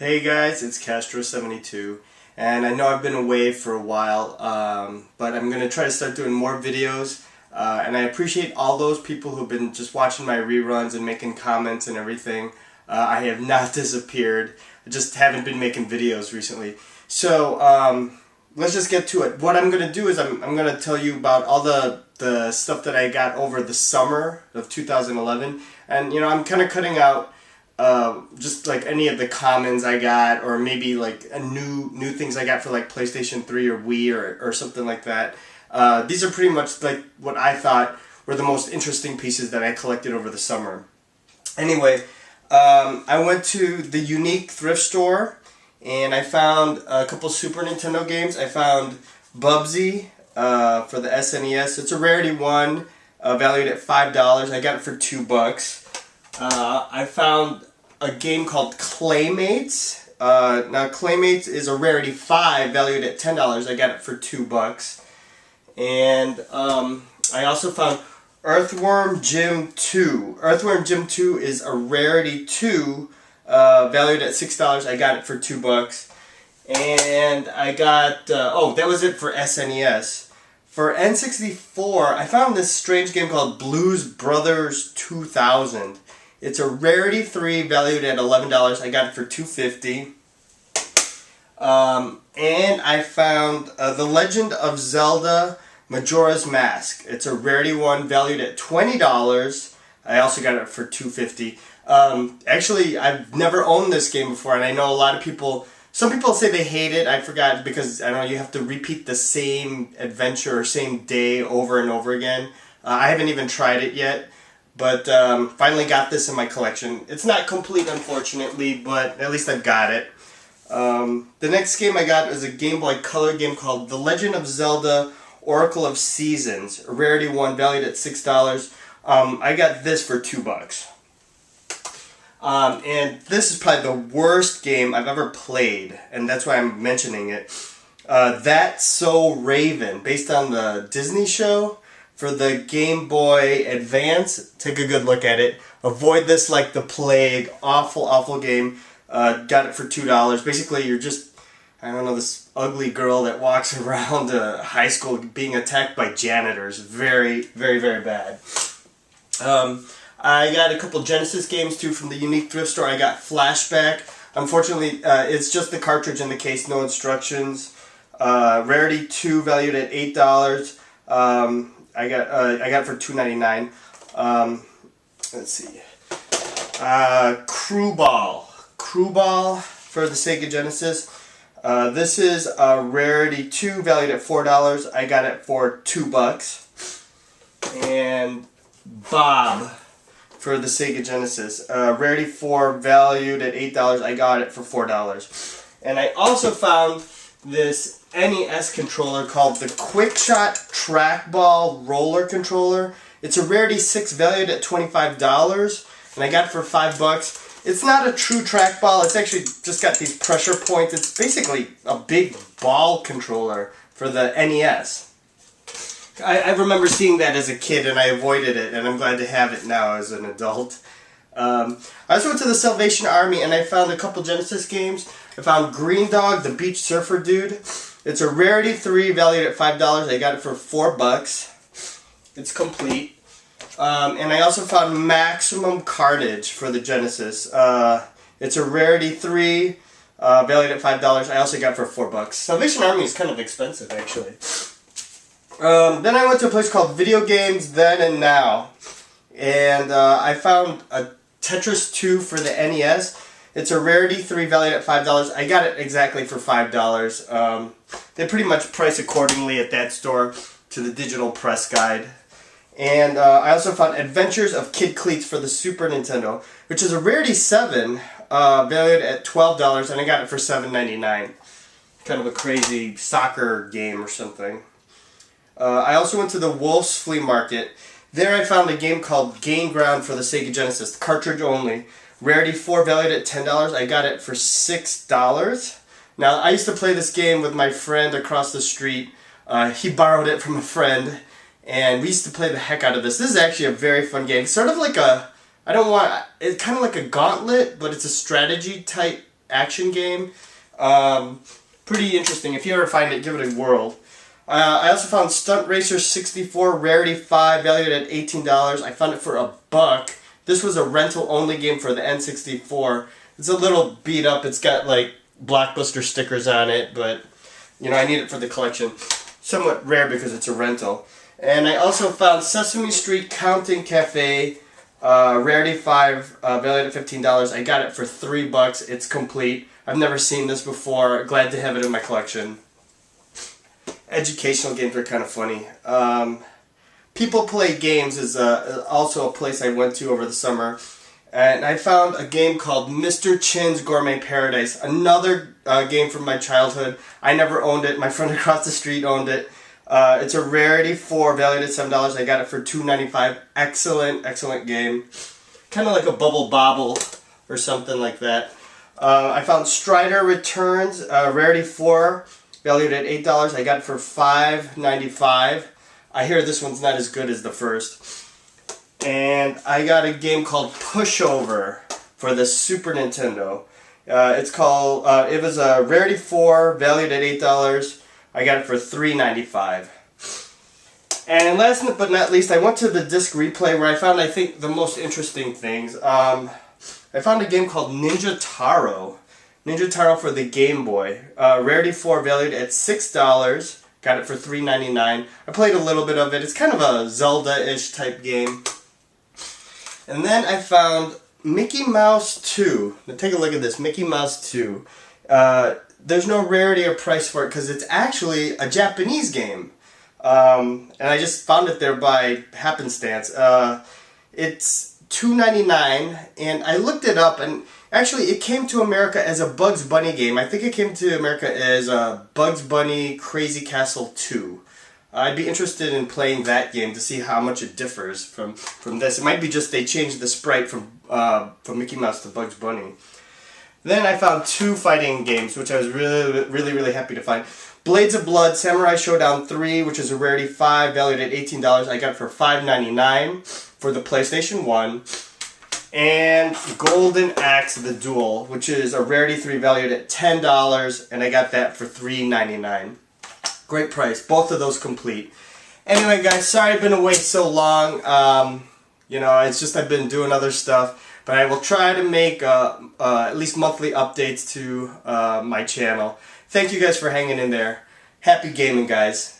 Hey guys, it's Castro72, and I know I've been away for a while, but I'm going to try to start doing more videos, and I appreciate all those people who've been just watching my reruns and making comments and everything. I have not disappeared, I just haven't been making videos recently. So, let's just get to it. What I'm going to do is I'm going to tell you about all the stuff that I got over the summer of 2011, and I'm kind of cutting out just like any of the commons I got, or maybe like a new things I got for like PlayStation 3 or Wii or something like that. These are pretty much like what I thought were the most interesting pieces that I collected over the summer. Anyway, I went to the Unique Thrift store and I found a couple Super Nintendo games. I found Bubsy for the SNES. It's a rarity one, valued at $5. I got it for $2. I found a game called Claymates. Now Claymates is a rarity 5, valued at $10. I got it for $2. And I also found Earthworm Jim 2. Earthworm Jim 2 is a rarity 2, valued at $6. I got it for $2. And I got, that was it for SNES. For N64, I found this strange game called Blues Brothers 2000. It's a rarity 3, valued at $11. I got it for $2.50. And I found The Legend of Zelda Majora's Mask. It's a rarity 1, valued at $20. I also got it for $2.50. Actually, I've never owned this game before, and I know a lot of people, some people say they hate it. I forgot, because I know you have to repeat the same adventure or same day over and over again. I haven't even tried it yet. But finally got this in my collection. It's not complete, unfortunately, but at least I've got it. The next game I got is a Game Boy Color game called The Legend of Zelda Oracle of Seasons, a rarity 1, valued at $6. I got this for $2. And this is probably the worst game I've ever played, and that's why I'm mentioning it. That's So Raven, based on the Disney show. For the Game Boy Advance, take a good look at it. Avoid this like the plague. Awful, awful game. Got it for $2. Basically, you're just, I don't know, this ugly girl that walks around high school being attacked by janitors. Very, very, very bad. I got a couple Genesis games too from the Unique Thrift store. I got Flashback. Unfortunately, it's just the cartridge in the case, no instructions. Rarity 2, valued at $8. I got it for $2.99. Let's see. Crew Ball for the Sega Genesis. This is a rarity 2, valued at $4. I got it for $2. And Bob for the Sega Genesis. Rarity 4, valued at $8. I got it for $4. And I also found this NES controller called the Quickshot Trackball Roller Controller. It's a rarity 6, valued at $25, and I got it for $5. It's not a true trackball. It's actually just got these pressure points. It's basically a big ball controller for the NES. I remember seeing that as a kid, and I avoided it, and I'm glad to have it now as an adult. I also went to the Salvation Army, and I found a couple Genesis games. I found Green Dog, the Beach Surfer Dude. It's a rarity 3, valued at $5. I got it for $4. It's complete. And I also found Maximum Carnage for the Genesis. It's a rarity 3, valued at $5. I also got it for $4. Salvation Army is kind of expensive, actually. Then I went to a place called Video Games Then and Now. And I found a Tetris 2 for the NES. It's a rarity 3, valued at $5. I got it exactly for $5. They pretty much price accordingly at that store to the digital press guide. And I also found Adventures of Kid Cleats for the Super Nintendo, which is a rarity 7, valued at $12, and I got it for $7.99. Kind of a crazy soccer game or something. I also went to the Wolf's Flea Market. There I found a game called Gain Ground for the Sega Genesis, cartridge only. Rarity 4, valued at $10. I got it for $6. Now, I used to play this game with my friend across the street. He borrowed it from a friend, and we used to play the heck out of this. This is actually a very fun game. Sort of like a, it's kind of like a Gauntlet, but it's a strategy type action game. Pretty interesting. If you ever find it, give it a whirl. I also found Stunt Racer 64 Rarity 5, valued at $18. I found it for $1. This was a rental only game for the N64. It's a little beat up. It's got like Blockbuster stickers on it, but you know, I need it for the collection. Somewhat rare because it's a rental. And I also found Sesame Street Counting Cafe, Rarity 5, valued at $15. I got it for $3. It's complete. I've never seen this before. Glad to have it in my collection. Educational games are kind of funny. People Play Games is also a place I went to over the summer. And I found a game called Mr. Chin's Gourmet Paradise. Another game from my childhood. I never owned it. My friend across the street owned it. It's a Rarity 4, valued at $7. I got it for $2.95. Excellent, excellent game. Kind of like a Bubble Bobble or something like that. I found Strider Returns, Rarity 4, valued at $8. I got it for $5.95. I hear this one's not as good as the first. And I got a game called Pushover for the Super Nintendo. It's called, it was a Rarity 4, valued at $8. I got it for $3.95. And last but not least, I went to the disc replay where I found, I think, the most interesting things. I found a game called Ninja Taro. Ninja Taro for the Game Boy. Rarity 4, valued at $6. Got it for $3.99. I played a little bit of it. It's kind of a Zelda-ish type game. And then I found Mickey Mouse 2. Now take a look at this. Mickey Mouse 2. There's no rarity or price for it because it's actually a Japanese game. And I just found it there by happenstance. It's $2.99, and I looked it up, and actually it came to America as a Bugs Bunny game. I think it came to America as Bugs Bunny Crazy Castle 2. I'd be interested in playing that game to see how much it differs from this. It might be just they changed the sprite from Mickey Mouse to Bugs Bunny. Then I found 2 fighting games, which I was really happy to find. Blades of Blood Samurai Showdown 3, which is a Rarity 5, valued at $18. I got it for $5.99 for the PlayStation 1. And Golden Axe The Duel, which is a Rarity 3, valued at $10, and I got that for $3.99. Great price. Both of those complete. Anyway, guys, sorry I've been away so long. You know, it's just I've been doing other stuff. But I will try to make at least monthly updates to my channel. Thank you guys for hanging in there. Happy gaming, guys.